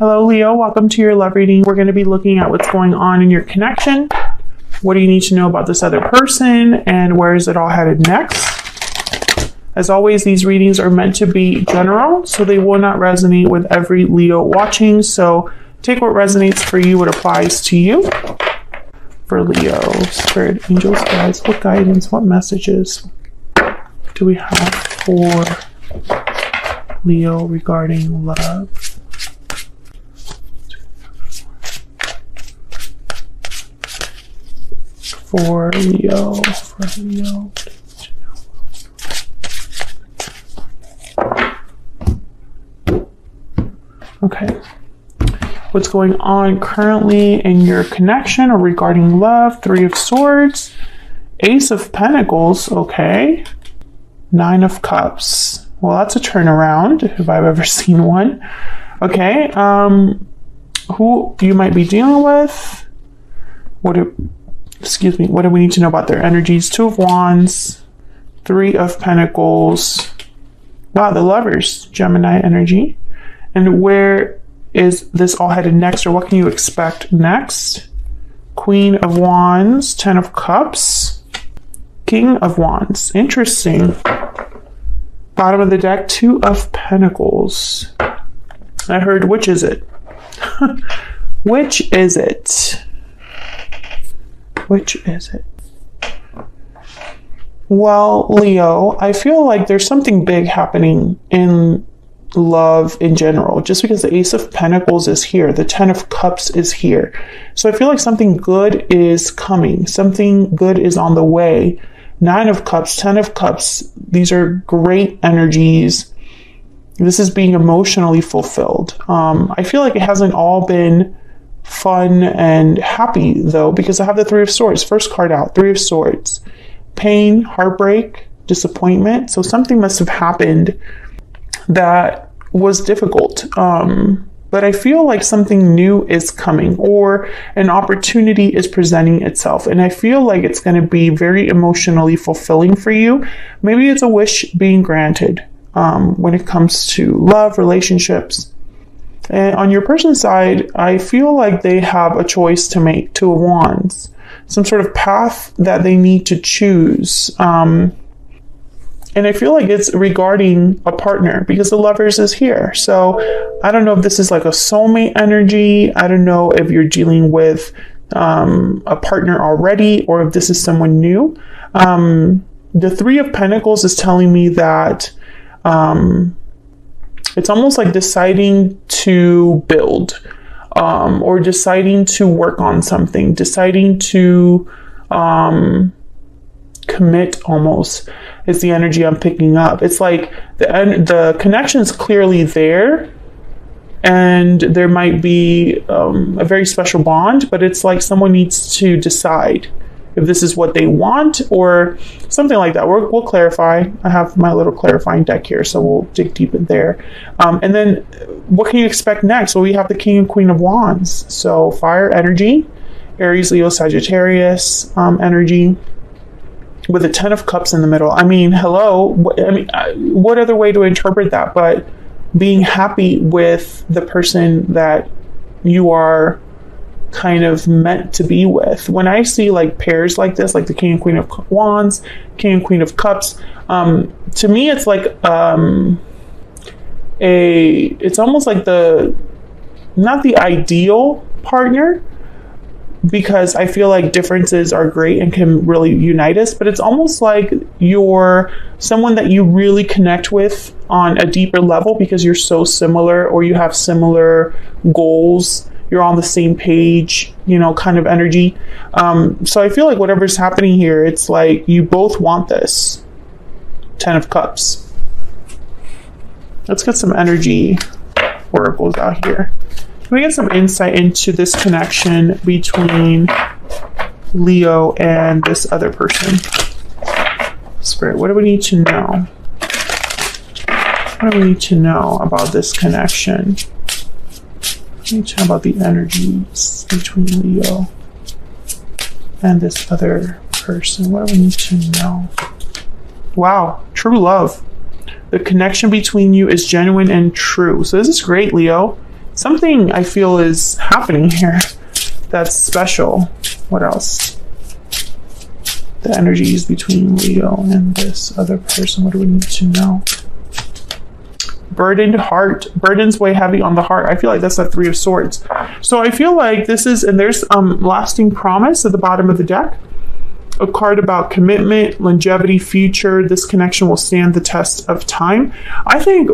Hello, Leo. Welcome to your love reading. We're going to be looking at what's going on in your connection. What do you need to know about this other person, and where is it all headed next? As always, these readings are meant to be general, so they will not resonate with every Leo watching. So take what resonates for you, what applies to you. For Leo, Spirit, Angels, Guides, what guidance, what messages do we have for Leo regarding love? For Leo. Okay. What's going on currently in your connection or regarding love? 3 of Swords. Ace of Pentacles. Okay. 9 of Cups. Well, that's a turnaround if I've ever seen one. Okay. Who you might be dealing with? What do we need to know about their energies? 2 of Wands, 3 of Pentacles. Wow, the Lovers, Gemini energy. And where is this all headed next, or what can you expect next? Queen of Wands, 10 of Cups, King of Wands. Interesting. Bottom of the deck, 2 of Pentacles. I heard, which is it? Which is it? Which is it? Well, Leo, I feel like there's something big happening in love in general, just because the Ace of Pentacles is here, the 10 of Cups is here. So I feel like something good is coming. Something good is on the way. 9 of Cups, 10 of Cups. These are great energies. This is being emotionally fulfilled. I feel like it hasn't all been fun and happy though, because I have the 3 of Swords. First card out, 3 of Swords. Pain, heartbreak, disappointment. So something must have happened that was difficult. But I feel like something new is coming, or an opportunity is presenting itself. And I feel like it's going to be very emotionally fulfilling for you. Maybe it's a wish being granted when it comes to love, relationships. And on your person's side, I feel like they have a choice to make, 2 of Wands, some sort of path that they need to choose. And I feel like it's regarding a partner, because the Lovers is here. So I don't know if this is like a soulmate energy. I don't know if you're dealing with a partner already, or if this is someone new. The 3 of Pentacles is telling me that it's almost like deciding to build, or deciding to work on something, deciding to commit almost is the energy I'm picking up. It's like the connection is clearly there, and there might be a very special bond, but it's like someone needs to decide if this is what they want or something like that. We'll clarify. I have my little clarifying deck here, so we'll dig deep in there. And then what can you expect next? Well, we have the King and Queen of Wands. So fire energy, Aries, Leo, Sagittarius energy, with a 10 of Cups in the middle. I mean, hello. What other way to interpret that but being happy with the person that you are kind of meant to be with? When I see like pairs like this, like the King and Queen of Wands, King and Queen of Cups, to me it's like it's almost like not the ideal partner, because I feel like differences are great and can really unite us, but it's almost like you're someone that you really connect with on a deeper level because you're so similar, or you have similar goals, you're on the same page, kind of energy. So I feel like whatever's happening here, it's like you both want this. 10 of Cups. Let's get some energy oracles out here. Can we get some insight into this connection between Leo and this other person? Spirit, what do we need to know? What do we need to know about this connection? We need to know about the energies between Leo and this other person. What do we need to know? Wow, true love. The connection between you is genuine and true. So this is great, Leo. Something I feel is happening here that's special. What else? The energies between Leo and this other person. What do we need to know? Burdened heart. Burden's way heavy on the heart. I feel like that's that 3 of Swords. So I feel like this is, and there's lasting promise at the bottom of the deck. A card about commitment, longevity, future. This connection will stand the test of time. I think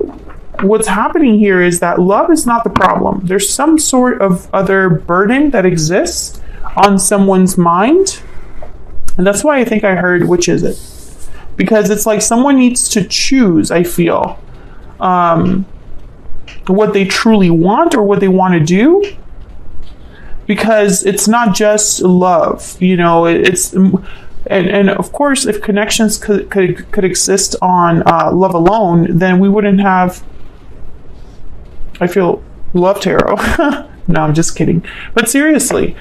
what's happening here is that love is not the problem. There's some sort of other burden that exists on someone's mind. And that's why I think I heard, which is it? Because it's like someone needs to choose, I feel, what they truly want or what they want to do. Because it's not just love, you know, it's, and of course, if connections could exist on love alone, then we wouldn't have, I feel, love tarot. No, I'm just kidding. But seriously,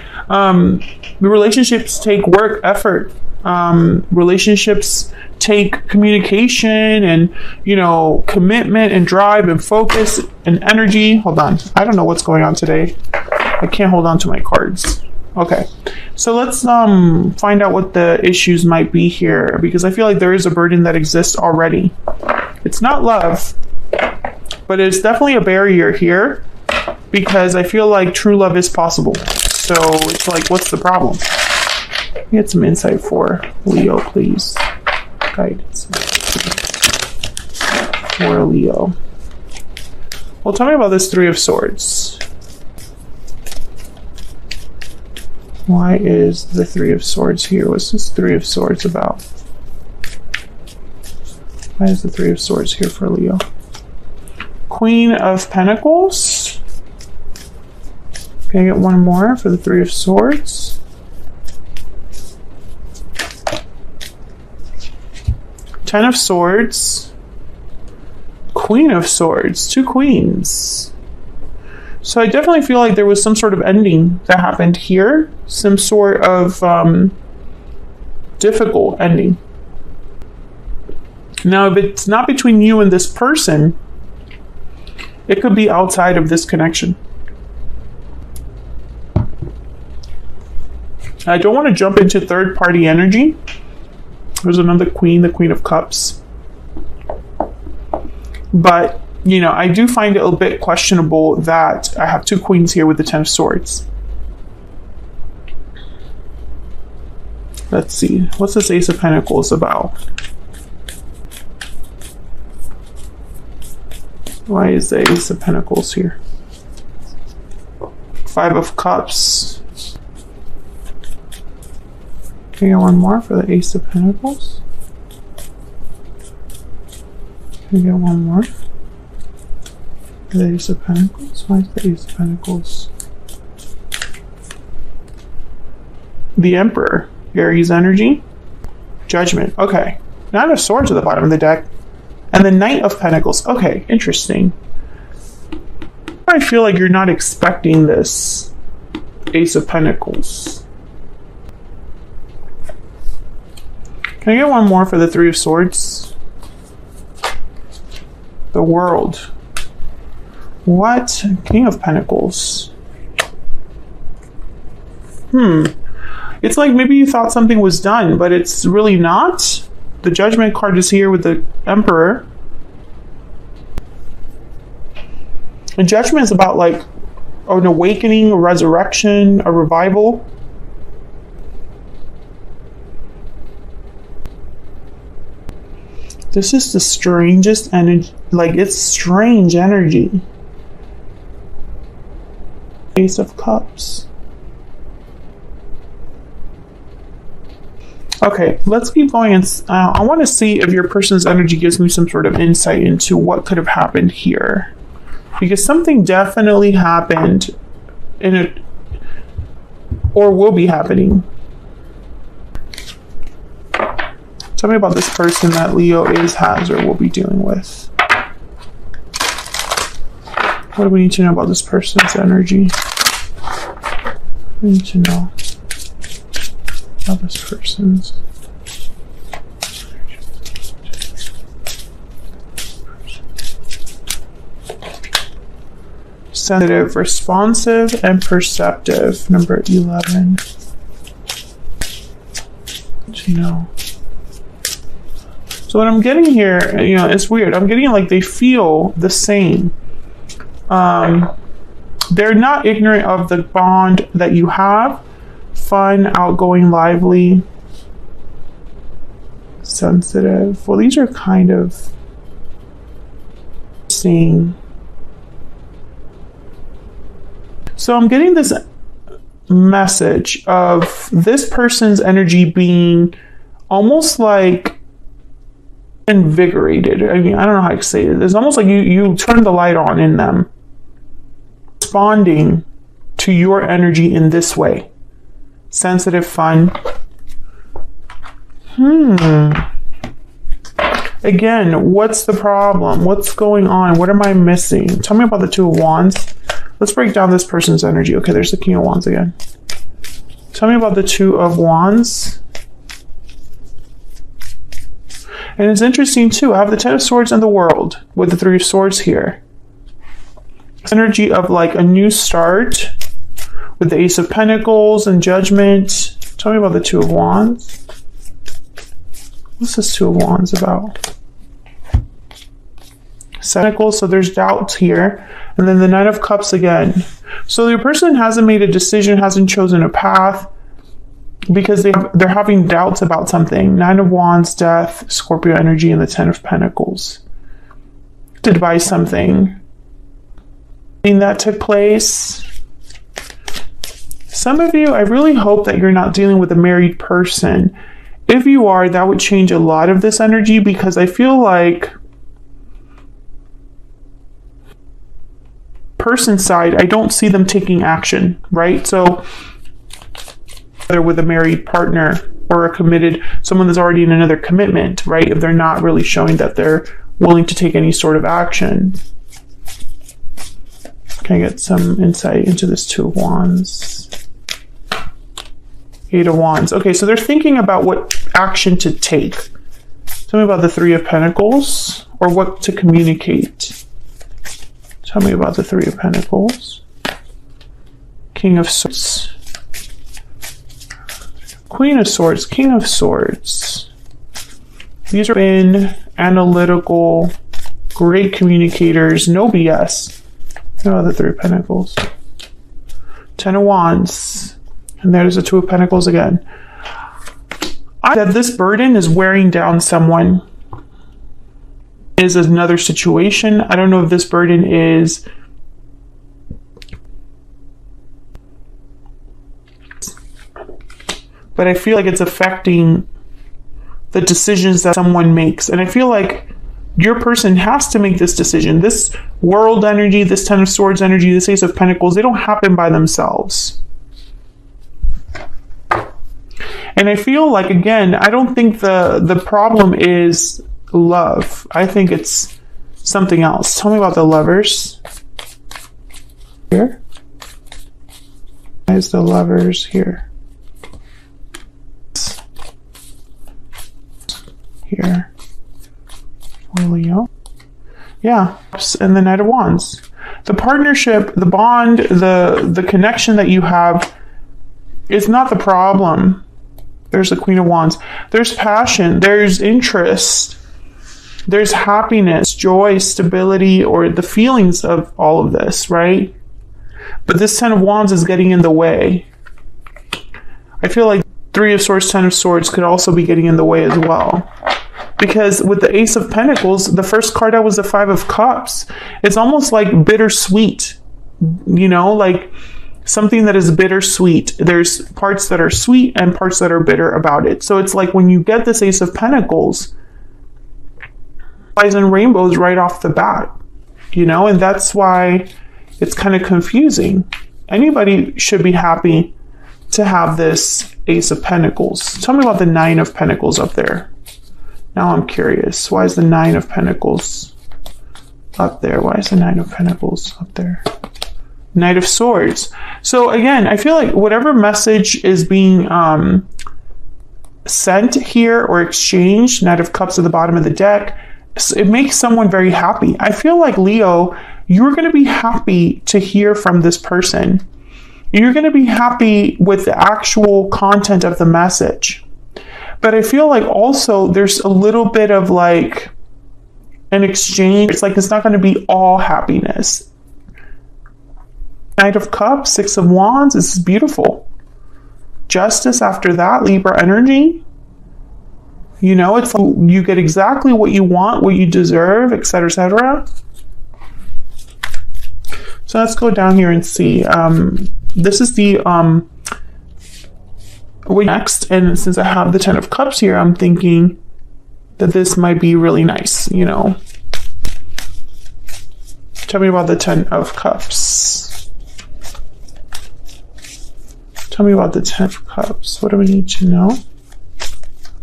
relationships take work, effort. Relationships take communication and, you know, commitment and drive and focus and energy. Hold on. I don't know what's going on today. I can't hold on to my cards. Okay. So let's find out what the issues might be here, because I feel like there is a burden that exists already. It's not love, but it's definitely a barrier here, because I feel like true love is possible. So it's like, what's the problem? Get some insight for Leo, please. Guidance for Leo. Well, tell me about this 3 of Swords. Why is the 3 of Swords here? What's this 3 of Swords about? Why is the 3 of Swords here for Leo? Queen of Pentacles. Can I get one more for the 3 of Swords? Ten of Swords. Queen of Swords. 2 queens. So I definitely feel like there was some sort of ending that happened here. Some sort of difficult ending. Now, if it's not between you and this person, it could be outside of this connection. I don't want to jump into third-party energy. There's another queen, the Queen of Cups. But, you know, I do find it a bit questionable that I have 2 queens here with the 10 of Swords. Let's see. What's this Ace of Pentacles about? Why is the Ace of Pentacles here? 5 of Cups. Can I get one more for the Ace of Pentacles? Can I get one more for the Ace of Pentacles? Why is the Ace of Pentacles? The Emperor. Aries energy. Judgment. Okay. Nine of Swords at the bottom of the deck. And the Knight of Pentacles. Okay, interesting. I feel like you're not expecting this Ace of Pentacles. Can I get one more for the 3 of Swords? The World. What? King of Pentacles. It's like maybe you thought something was done, but it's really not. The Judgment card is here with the Emperor. And Judgment is about like an awakening, a resurrection, a revival. This is the strangest energy, like it's strange energy. Ace of Cups. Okay, let's keep going. And I want to see if your person's energy gives me some sort of insight into what could have happened here. Because something definitely happened in it, or will be happening. Tell me about this person that Leo has or will be dealing with. What do we need to know about this person's energy? We need to know about this person's sensitive, responsive, and perceptive. Number 11. You know. So what I'm getting here, you know, it's weird. I'm getting like they feel the same. They're not ignorant of the bond that you have. Fun, outgoing, lively, sensitive. Well, these are kind of seeing. So I'm getting this message of this person's energy being almost like invigorated. I mean, I don't know how to say it. It's almost like you turn the light on in them, responding to your energy in this way. Sensitive, fun. Again, what's the problem? What's going on? What am I missing? Tell me about the Two of Wands. Let's break down this person's energy. Okay, there's the King of Wands again. Tell me about the Two of Wands. And it's interesting too. I have the Ten of Swords in the World with the Three of Swords here. Energy of like a new start with the Ace of Pentacles and Judgment. Tell me about the Two of Wands. What's this Two of Wands about? Pentacles, so there's doubts here. And then the Knight of Cups again. So your person hasn't made a decision, hasn't chosen a path because they're having doubts about something. Nine of Wands, Death, Scorpio energy, and the Ten of Pentacles. To advise something that took place. Some of you, I really hope that you're not dealing with a married person. If you are, that would change a lot of this energy because I feel like person side, I don't see them taking action, right? So whether with a married partner or a committed, someone that's already in another commitment, right? If they're not really showing that they're willing to take any sort of action. Can I get some insight into this Two of Wands? Eight of Wands. Okay, so they're thinking about what action to take. Tell me about the Three of Pentacles or what to communicate. Tell me about the Three of Pentacles. King of Swords. Queen of Swords. King of Swords. These are been analytical, great communicators, no BS. Tell me about the Three of Pentacles. Ten of Wands. And there's the Two of Pentacles again. That this burden is wearing down someone. Is another situation. I don't know if this burden is but I feel like it's affecting the decisions that someone makes. And I feel like your person has to make this decision. This world energy, this Ten of Swords energy, this Ace of Pentacles, they don't happen by themselves. And I feel like, again, I don't think the problem is love. I think it's something else. Tell me about the Lovers. Here. Why is the Lovers here? Here. For Leo. Yeah. And the Knight of Wands. The partnership, the bond, the connection that you have is not the problem. There's the Queen of Wands. There's passion. There's interest. There's happiness, joy, stability, or the feelings of all of this, right? But this Ten of Wands is getting in the way. I feel like Three of Swords, Ten of Swords could also be getting in the way as well. Because with the Ace of Pentacles, the first card out was the Five of Cups. It's almost like bittersweet, you know, like something that is bittersweet. There's parts that are sweet and parts that are bitter about it. So it's like when you get this Ace of Pentacles, and rainbows right off the bat, you know, and that's why it's kind of confusing. Anybody should be happy to have this Ace of Pentacles. Tell me about the Nine of Pentacles up there. Now I'm curious. Why is the Nine of Pentacles up there? Why is the Nine of Pentacles up there? Knight of Swords. So again, I feel like whatever message is being sent here or exchanged, Knight of Cups at the bottom of the deck, it makes someone very happy. I feel like Leo, you're going to be happy to hear from this person. You're going to be happy with the actual content of the message. But I feel like also there's a little bit of like an exchange. It's like it's not going to be all happiness. Knight of Cups, Six of Wands, this is beautiful. Justice after that, Libra energy. You know, it's like you get exactly what you want, what you deserve, etc., etc. So let's go down here and see. This is the next, and since I have the Ten of Cups here, I'm thinking that this might be really nice, you know. Tell me about the Ten of Cups. Tell me about the Ten of Cups. What do we need to know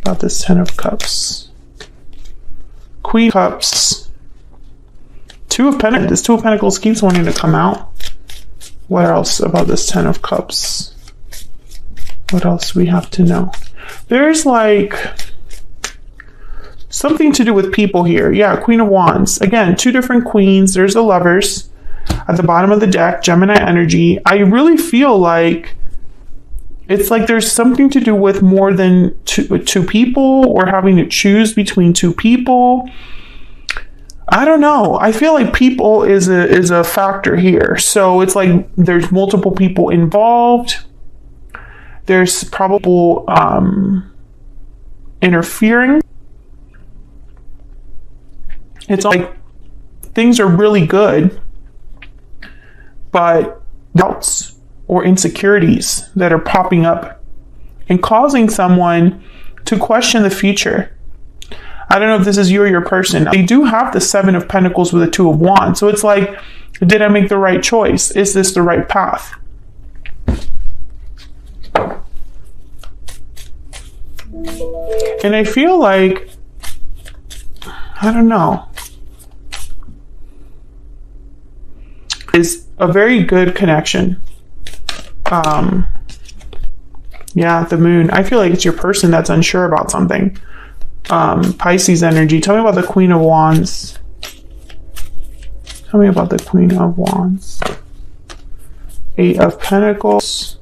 about this Ten of Cups? Queen of Cups. Two of Pentacles. This Two of Pentacles keeps wanting to come out. What else about this Ten of Cups? What else do we have to know? There's like something to do with people here. Yeah, Queen of Wands. Again, two different queens. There's the Lovers at the bottom of the deck. Gemini energy. I really feel like it's like there's something to do with more than two people, or having to choose between two people. I don't know. I feel like people is a factor here. So it's like there's multiple people involved. There's probable interfering. It's like things are really good, but doubts or insecurities that are popping up and causing someone to question the future. I don't know if this is you or your person. They do have the Seven of Pentacles with the Two of Wands. So it's like, did I make the right choice? Is this the right path? And I feel like, I don't know, is a very good connection. Yeah, the Moon. I feel like it's your person that's unsure about something. Pisces energy. Tell me about the Queen of Wands. Tell me about the Queen of Wands. Eight of Pentacles.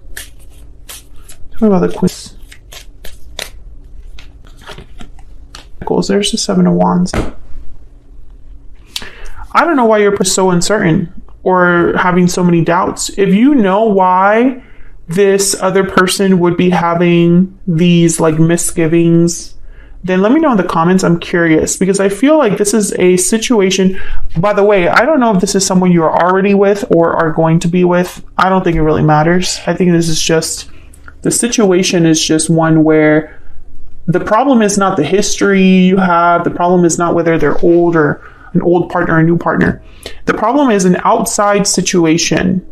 Tell me about the Queen. There's the Seven of Wands. I don't know why you're so uncertain or having so many doubts. If you know why this other person would be having these like misgivings, then let me know in the comments. I'm curious, because I feel like this is a situation. By the way, I don't know if this is someone you are already with or are going to be with. I don't think it really matters. I think this is just, the situation is just one where the problem is not the history you have. The problem is not whether they're old or an old partner or a new partner. The problem is an outside situation,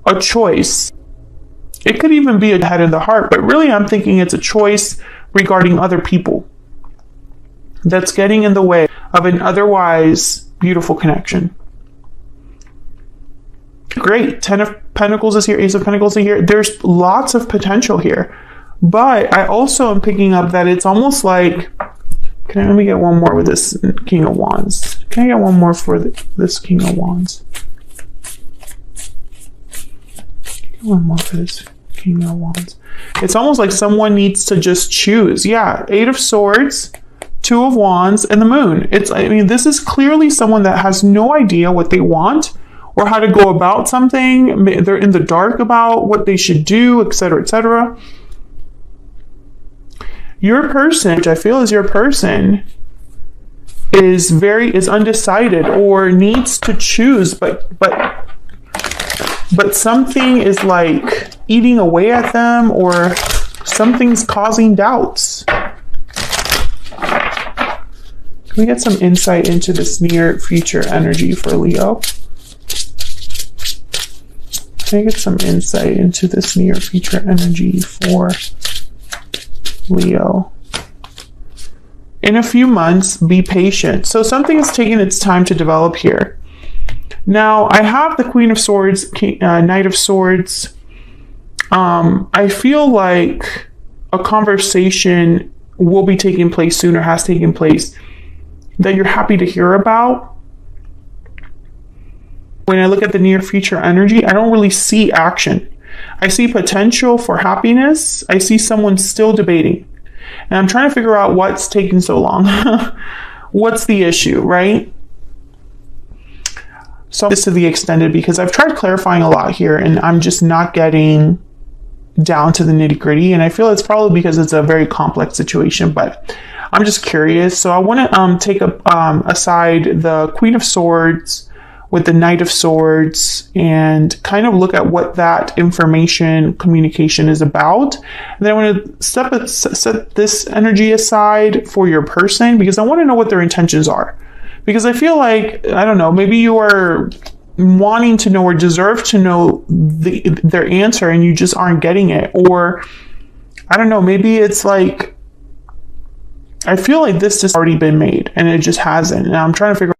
a choice. It could even be a head and the heart, but really I'm thinking it's a choice regarding other people that's getting in the way of an otherwise beautiful connection. Let me get one more with this King of Wands. Can I get one more for this King of Wands? One more for this King of Wands. It's almost like someone needs to just choose. Yeah, Eight of Swords, Two of Wands, and the Moon. This is clearly someone that has no idea what they want or how to go about something. They're in the dark about what they should do, etc., etc. Your person, which I feel is your person, is undecided or needs to choose, but something is like eating away at them, or something's causing doubts. Can we get some insight into this near future energy for Leo? Can I get some insight into this near future energy for Leo? In a few months, be patient. So something is taking its time to develop here. Now, I have the Queen of Swords, Knight of Swords. I feel like a conversation will be taking place soon, or has taken place, that you're happy to hear about. When I look at the near future energy, I don't really see action. I see potential for happiness. I see someone still debating. And I'm trying to figure out what's taking so long. What's the issue, right? So this to the extended because I've tried clarifying a lot here and I'm just not getting down to the nitty gritty. And I feel it's probably because it's a very complex situation, but I'm just curious. So I want to take aside the Queen of Swords with the Knight of Swords and kind of look at what that information communication is about. And then I want to set this energy aside for your person because I want to know what their intentions are. Because I feel like, I don't know, maybe you are wanting to know or deserve to know their answer and you just aren't getting it. Or, I don't know, maybe it's like, I feel like this has already been made and it just hasn't. And I'm trying to figure